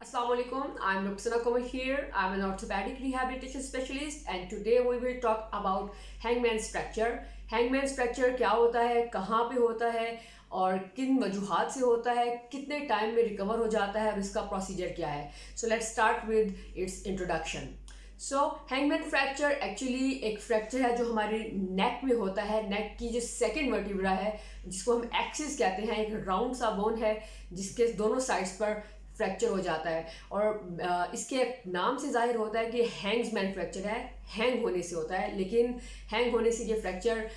Assalamu alaikum. I'm Ruxana Komal here. I'm an orthopedic rehabilitation specialist and today we will talk about hangman's fracture. Hangman's fracture क्या होता है, कहाँ पे होता है और किन वजूहात से होता है, कितने टाइम में रिकवर हो जाता है और इसका प्रोसीजर क्या है. So let's start with its introduction. So hangman fracture actually एक फ्रैक्चर है जो हमारे नेक में होता है. नेक की जो सेकेंड वर्टिब्रा है जिसको हम एक्सिस कहते हैं, एक राउंड सा बोन है जिसके दोनों साइड्स पर फ्रैक्चर हो जाता है और इसके नाम से जाहिर होता है कि हैंग्समैन फ्रैक्चर है, हैंग होने से होता है. लेकिन हैंग होने से ये फ्रैक्चर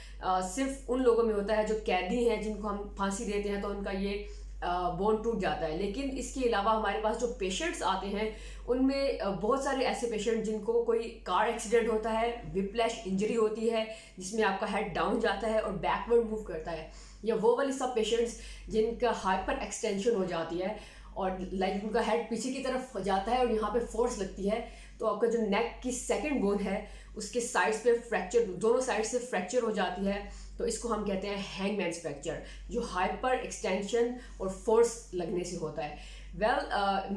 सिर्फ उन लोगों में होता है जो कैदी हैं, जिनको हम फांसी देते हैं तो उनका ये बोन टूट जाता है. लेकिन इसके अलावा हमारे पास जो पेशेंट्स आते हैं उनमें बहुत सारे ऐसे पेशेंट जिनको कोई कार एक्सीडेंट होता है, विप्लैश इंजरी होती है जिसमें आपका हेड डाउन जाता है और बैकवर्ड मूव करता है, या वो वाले सब पेशेंट्स जिनका हाइपर एक्सटेंशन हो जाती है और लाइक उनका हेड पीछे की तरफ जाता है और यहाँ पे फोर्स लगती है, तो आपका जो नेक की सेकंड बोन है उसके साइड्स पे फ्रैक्चर, दोनों साइड से फ्रैक्चर हो जाती है. तो इसको हम कहते हैं हैंगमैन्स फ्रैक्चर, जो हाइपर एक्सटेंशन और फोर्स लगने से होता है.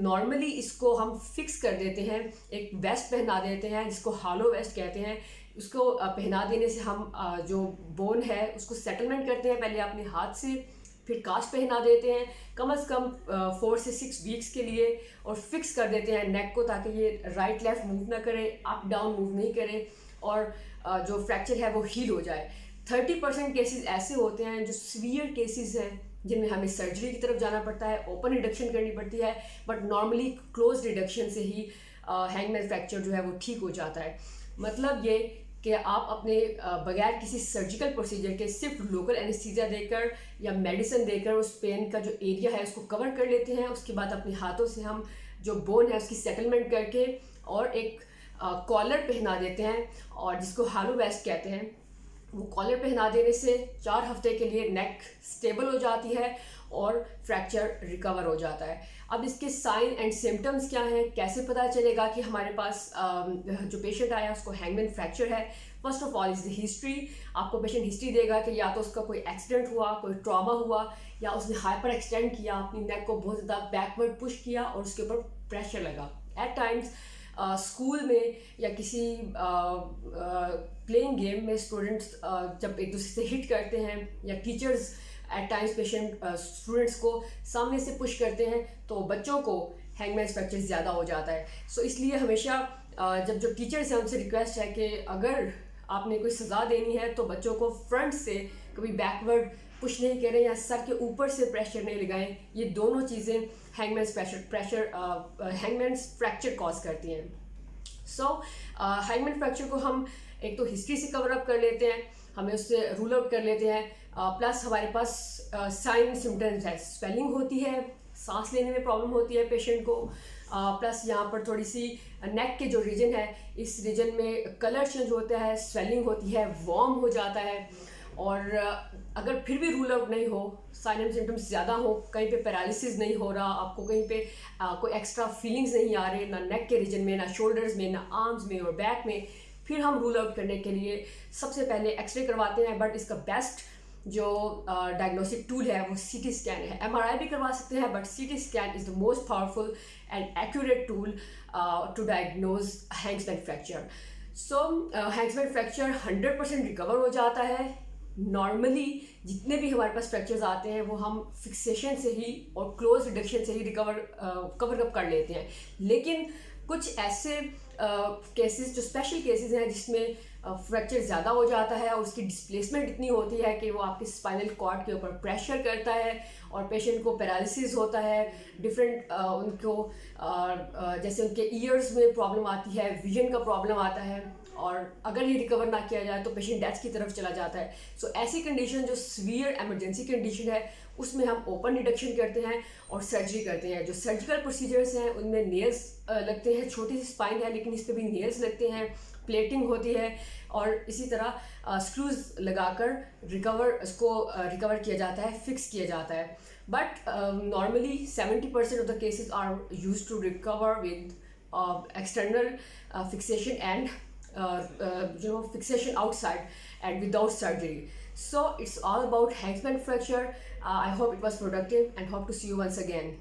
नॉर्मली इसको हम फिक्स कर देते हैं, एक वेस्ट पहना देते हैं जिसको हॉलो वेस्ट कहते हैं. उसको पहना देने से हम जो बोन है उसको सेटलमेंट करते हैं पहले अपने हाथ से, फिर कास्ट पहना देते हैं कम से कम 4 से 6 वीक्स के लिए और फिक्स कर देते हैं नेक को, ताकि ये राइट लेफ्ट मूव ना करे, अप डाउन मूव नहीं करे और जो फ्रैक्चर है वो हील हो जाए. 30% केसेस ऐसे होते हैं जो सीवियर केसेस हैं जिनमें हमें सर्जरी की तरफ जाना पड़ता है, ओपन रिडक्शन करनी पड़ती है, बट नॉर्मली क्लोज रिडक्शन से ही हैंगमैन फ्रैक्चर जो है वो ठीक हो जाता है. मतलब ये कि आप अपने बगैर किसी सर्जिकल प्रोसीजर के सिर्फ लोकल एनेस्थीसिया देकर या मेडिसिन देकर उस पेन का जो एरिया है उसको कवर कर लेते हैं. उसके बाद अपने हाथों से हम जो बोन है उसकी सेटलमेंट करके और एक कॉलर पहना देते हैं और जिसको हॉलो वेस्ट कहते हैं. वो कॉलर पहना देने से 4 हफ्ते के लिए नेक स्टेबल हो जाती है और फ्रैक्चर रिकवर हो जाता है. अब इसके साइन एंड सिम्टम्स क्या हैं, कैसे पता चलेगा कि हमारे पास जो पेशेंट आया उसको हैंगमैन फ्रैक्चर है. First of all is the history. आपको पेशेंट हिस्ट्री देगा कि या तो उसका कोई एक्सीडेंट हुआ, कोई ट्रॉमा हुआ, या उसने हाइपर एक्सटेंड किया, अपनी नेक को बहुत ज़्यादा बैकवर्ड पुश किया और उसके ऊपर प्रेशर लगा. एट टाइम्स स्कूल में या किसी प्लेइंग गेम में स्टूडेंट्स जब एक दूसरे से हिट करते हैं या teachers at times patient students को सामने से पुश करते हैं तो बच्चों को हैंगमैन फ्रैक्चर ज़्यादा हो जाता है. सो इसलिए हमेशा जब जो टीचर्स हैं उनसे रिक्वेस्ट है कि अगर आपने कोई सज़ा देनी है तो बच्चों को फ्रंट से कभी बैकवर्ड पुश नहीं करें या सर के ऊपर से प्रेशर नहीं लगाएं. ये दोनों चीज़ें हैंगमैन फ्रैक्चर कॉज करती हैं. सो हैंगमैन फ्रैक्चर को हम एक तो हिस्ट्री से कवर अप कर लेते हैं, हमें उससे रूल आउट कर लेते हैं. प्लस हमारे पास साइन सिम्टम्स है, स्वेलिंग होती है, सांस लेने में प्रॉब्लम होती है पेशेंट को. प्लस यहाँ पर थोड़ी सी नेक के जो रीजन है इस रीजन में कलर चेंज होता है, स्वेलिंग होती है, वार्म हो जाता है. और अगर फिर भी रूल आउट नहीं हो, साइन एंड सिम्टम्स ज़्यादा हो, कहीं पे पैरालिसिस नहीं हो रहा, आपको कहीं पे कोई एक्स्ट्रा फीलिंग्स नहीं आ रहे, ना नेक के रीजन में, ना शोल्डर्स में, ना आर्म्स में और बैक में, फिर हम रूल आउट करने के लिए सबसे पहले एक्सरे करवाते हैं. बट इसका बेस्ट जो डायग्नोस्टिक टूल है वो सीटी स्कैन है. एमआरआई भी करवा सकते हैं but CT scan is the most powerful and accurate tool to diagnose hangman fracture. So hangman fracture 100% recover हो जाता है. नॉर्मली जितने भी हमारे पास फ्रैक्चर्स आते हैं वो हम फिक्सेशन से ही और क्लोज रिडक्शन से ही कवर अप कर लेते हैं. लेकिन कुछ ऐसे केसेस जो स्पेशल केसेस हैं जिसमें फ्रैक्चर ज़्यादा हो जाता है और उसकी डिस्प्लेसमेंट इतनी होती है कि वो आपके स्पाइनल कॉर्ड के ऊपर प्रेशर करता है और पेशेंट को पैरालिसिस होता है. डिफरेंट उनको जैसे उनके ईयर्स में प्रॉब्लम आती है, विजन का प्रॉब्लम आता है, और अगर ये रिकवर ना किया जाए तो पेशेंट डेथ की तरफ चला जाता है. सो ऐसी कंडीशन जो सीवियर एमरजेंसी कंडीशन है उसमें हम ओपन रिडक्शन करते हैं और सर्जरी करते हैं. जो सर्जिकल प्रोसीजर्स हैं उनमें नेल्स लगते हैं, छोटी सी स्पाइन है लेकिन इस पर भी नेल्स लगते हैं, प्लेटिंग होती है और इसी तरह स्क्रूज लगाकर रिकवर किया जाता है, फिक्स किया जाता है. But normally 70% of the cases are used to recover with external fixation and fixation outside and without surgery. So it's all about Hangsman fracture. I hope it was productive and hope to see you once again.